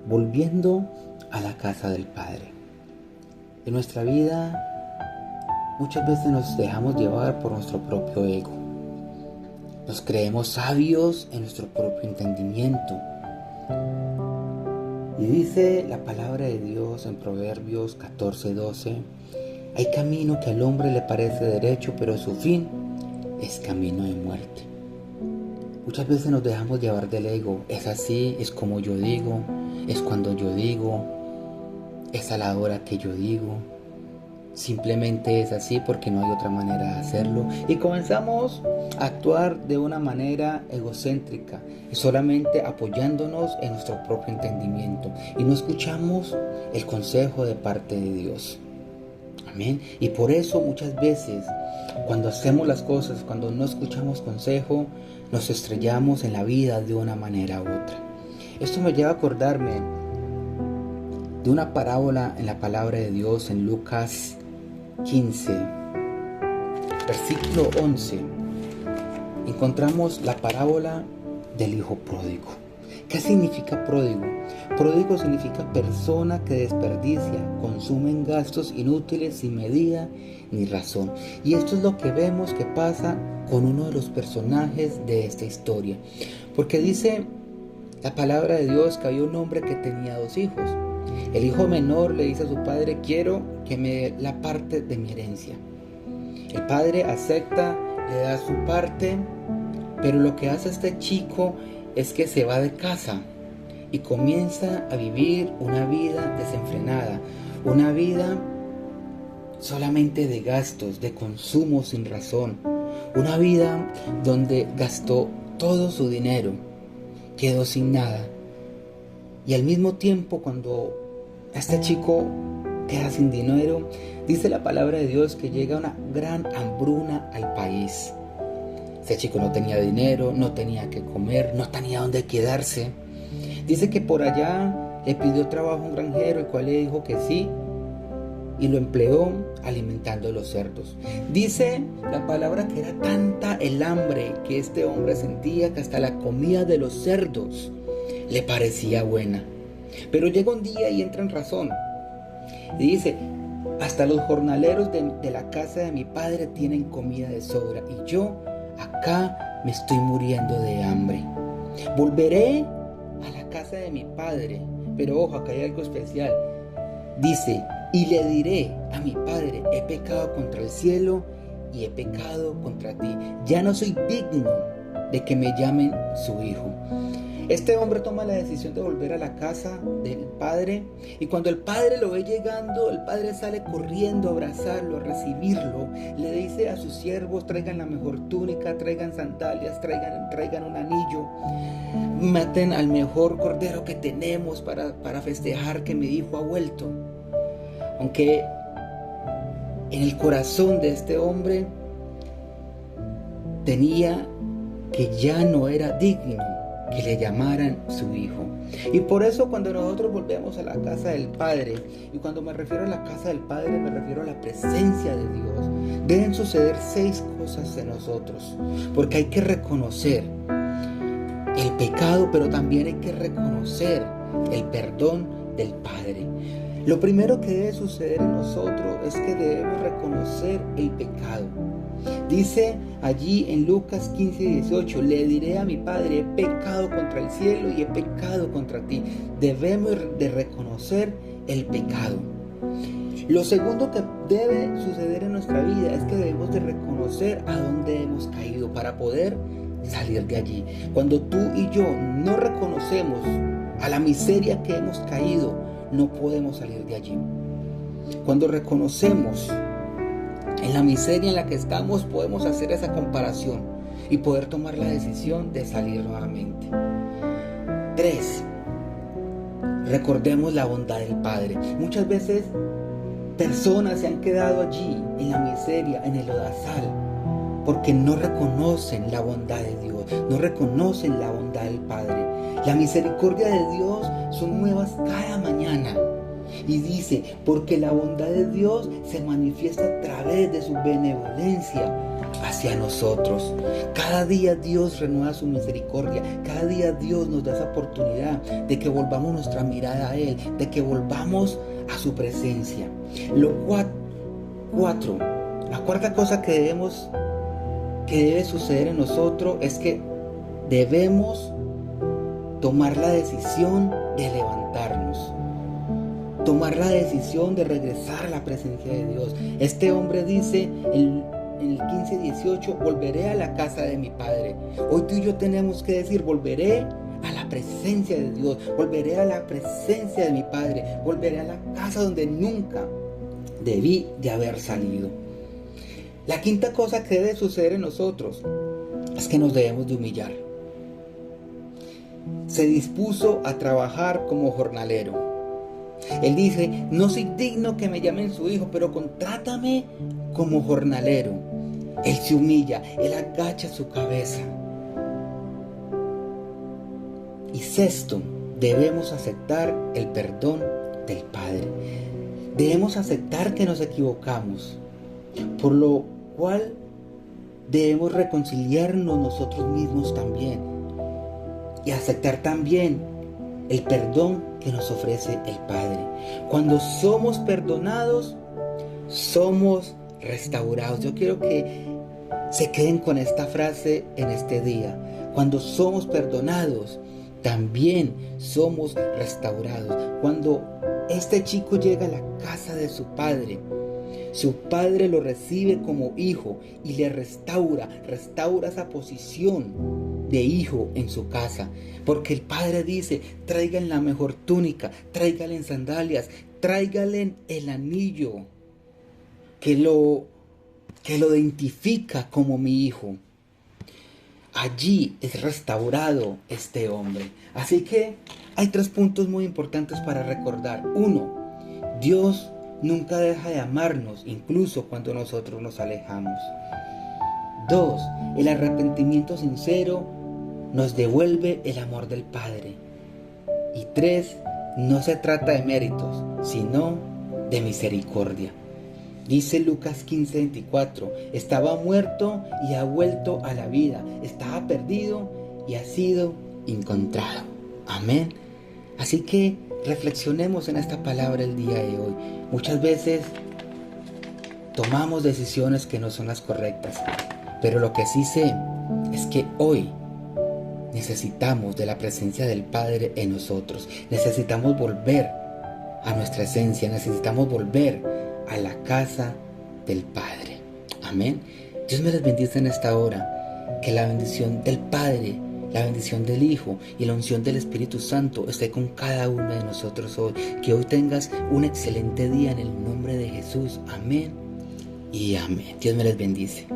volviendo a la casa del Padre. En nuestra vida muchas veces nos dejamos llevar por nuestro propio ego. Nos creemos sabios en nuestro propio entendimiento. Y dice la palabra de Dios en Proverbios 14:12: hay camino que al hombre le parece derecho, pero su fin es camino de muerte. Muchas veces nos dejamos llevar del ego. Es así, es como yo digo, es cuando yo digo, es a la hora que yo digo. Simplemente es así porque no hay otra manera de hacerlo. Y comenzamos a actuar de una manera egocéntrica y solamente apoyándonos en nuestro propio entendimiento. Y no escuchamos el consejo de parte de Dios. Amén. Y por eso muchas veces cuando hacemos las cosas, cuando no escuchamos consejo, nos estrellamos en la vida de una manera u otra. Esto me lleva a acordarme de una parábola en la palabra de Dios en Lucas 15, versículo 11. Encontramos la parábola del hijo pródigo. ¿Qué significa pródigo? Pródigo significa persona que desperdicia, consume en gastos inútiles sin medida ni razón. Y esto es lo que vemos que pasa con uno de los personajes de esta historia. Porque dice la palabra de Dios que había un hombre que tenía 2 hijos. El hijo menor le dice a su padre: quiero que me dé la parte de mi herencia. El padre acepta, le da su parte, pero lo que hace este chico es que se va de casa y comienza a vivir una vida desenfrenada, una vida solamente de gastos, de consumo sin razón, una vida donde gastó todo su dinero, quedó sin nada. Y al mismo tiempo, cuando este chico queda sin dinero, dice la palabra de Dios que llega una gran hambruna al país. Ese chico no tenía dinero, no tenía que comer, no tenía dónde quedarse. Dice que por allá le pidió trabajo a un granjero, el cual le dijo que sí, y lo empleó alimentando a los cerdos. Dice la palabra que era tanta el hambre que este hombre sentía que hasta la comida de los cerdos le parecía buena. Pero llega un día y entra en razón. Y dice: hasta los jornaleros de la casa de mi padre tienen comida de sobra, y yo acá me estoy muriendo de hambre. Volveré a la casa de mi padre. Pero ojo, acá hay algo especial. Dice: y le diré a mi padre: he pecado contra el cielo y he pecado contra ti. Ya no soy digno de que me llamen su hijo. Este hombre toma la decisión de volver a la casa del padre, y cuando el padre lo ve llegando, el padre sale corriendo a abrazarlo, a recibirlo. Le dice a sus siervos: traigan la mejor túnica, traigan sandalias, traigan un anillo, maten al mejor cordero que tenemos para festejar que mi hijo ha vuelto. Aunque en el corazón de este hombre tenía que ya no era digno que le llamaran su hijo. Y por eso cuando nosotros volvemos a la casa del Padre, y cuando me refiero a la casa del Padre me refiero a la presencia de Dios, deben suceder 6 cosas en nosotros, porque hay que reconocer el pecado, pero también hay que reconocer el perdón del Padre. Lo primero que debe suceder en nosotros es que debemos reconocer el pecado. Dice allí en Lucas 15:18: le diré a mi padre: he pecado contra el cielo y he pecado contra ti. Debemos de reconocer el pecado. Lo segundo que debe suceder en nuestra vida es que debemos de reconocer a dónde hemos caído para poder salir de allí. Cuando tú y yo no reconocemos a la miseria que hemos caído, no podemos salir de allí. Cuando reconocemos en la miseria en la que estamos, podemos hacer esa comparación y poder tomar la decisión de salir nuevamente. 3. Recordemos la bondad del Padre. Muchas veces personas se han quedado allí en la miseria, en el lodazal, porque no reconocen la bondad de Dios, no reconocen la bondad del Padre. La misericordia de Dios son nuevas cada mañana. Y dice: porque la bondad de Dios se manifiesta a través de su benevolencia hacia nosotros. Cada día Dios renueva su misericordia. Cada día Dios nos da esa oportunidad de que volvamos nuestra mirada a Él, de que volvamos a su presencia. La cuarta cosa que debe suceder en nosotros es que debemos tomar la decisión de levantarnos. Tomar la decisión de regresar a la presencia de Dios. Este hombre dice en el 15:18, volveré a la casa de mi padre. Hoy tú y yo tenemos que decir, volveré a la presencia de Dios, volveré a la presencia de mi padre, volveré a la casa donde nunca debí de haber salido. La quinta cosa que debe suceder en nosotros es que nos debemos de humillar. Se dispuso a trabajar como jornalero. Él dice, no soy digno que me llamen su hijo, pero contrátame como jornalero. Él se humilla, él agacha su cabeza. Y sexto, debemos aceptar el perdón del Padre. Debemos aceptar que nos equivocamos, por lo cual debemos reconciliarnos nosotros mismos también y aceptar también el perdón que nos ofrece el Padre. Cuando somos perdonados, somos restaurados. Yo quiero que se queden con esta frase en este día. Cuando somos perdonados, también somos restaurados. Cuando este chico llega a la casa de su padre lo recibe como hijo y le restaura esa posición de hijo en su casa. Porque el padre dice, tráiganle la mejor túnica, tráiganle sandalias, tráiganle el anillo que lo identifica como mi hijo. Allí es restaurado este hombre. Así que hay 3 puntos muy importantes para recordar. 1. Dios nunca deja de amarnos, incluso cuando nosotros nos alejamos. 2. El arrepentimiento sincero nos devuelve el amor del Padre. Y 3. No se trata de méritos, sino de misericordia. Dice Lucas 15:24, estaba muerto y ha vuelto a la vida, estaba perdido y ha sido encontrado. Amén. Así que reflexionemos en esta palabra el día de hoy. Muchas veces tomamos decisiones que no son las correctas, pero lo que sí sé es que hoy necesitamos de la presencia del Padre en nosotros. Necesitamos volver a nuestra esencia, necesitamos volver a la casa del Padre. Amén. Dios me les bendice en esta hora. Que la bendición del Padre, la bendición del Hijo y la unción del Espíritu Santo esté con cada uno de nosotros hoy. Que hoy tengas un excelente día en el nombre de Jesús. Amén y amén. Dios me les bendice.